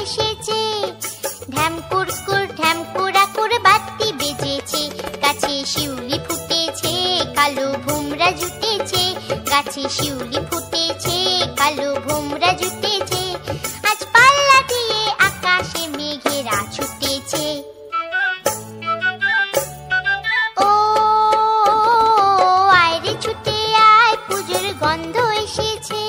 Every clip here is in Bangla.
এসেছে। ঢ্যাম কুরকুর ঢ্যাম কুড়াকুর বাতি বেজেছে, গাছে শিউলি ফুটেছে, কালো ভোমরা জুটেছে, গাছে শিউলি ফুটেছে, কালো ভোমরা জুটেছে। আজ পাল্লা দিয়ে আকাশে মেঘেরা ছুটেছে। ও আয় রে ছুটে আয়, পুজোর গন্ধ এসেছে।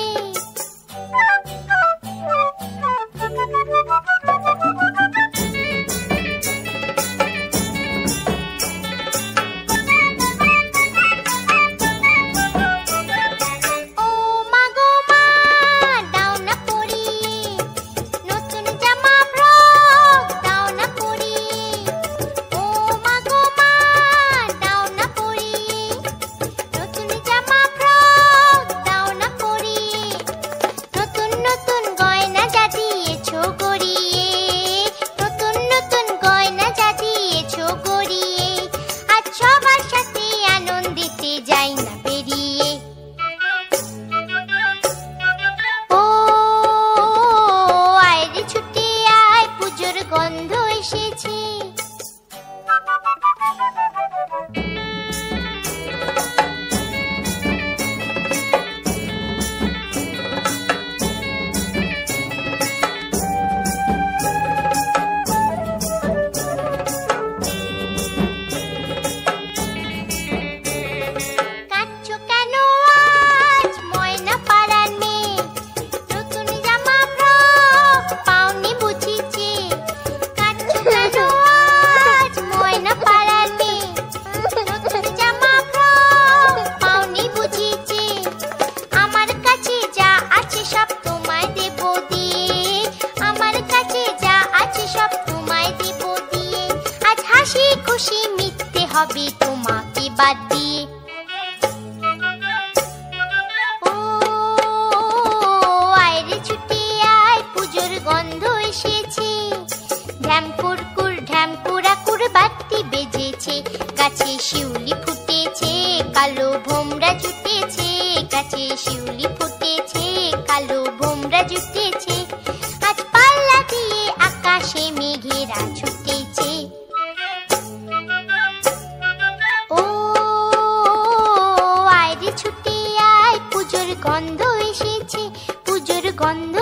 খুশি মিথ্যে হবে তোমাকে বাদ দিয়ে। ও আয় রে ছুটে আয়, পুজোর গন্ধ এসেছে। ঢ্যাম কুরকুর ঢ্যাম কুড়াকুর বাতি বেজেছে, গাছে শিউলি ফুটেছে, কালো ভোমরা জুটেছে, গাছে শিউলি ফুটেছে, কালো ভোমরা জুটেছে। আজ পাল্লা দিয়ে আকাশে মেঘেরা ছুটেছে। ও আয় রে ছুটে আয়, পুজোর গন্ধ এসেছে, পুজোর গন্ধ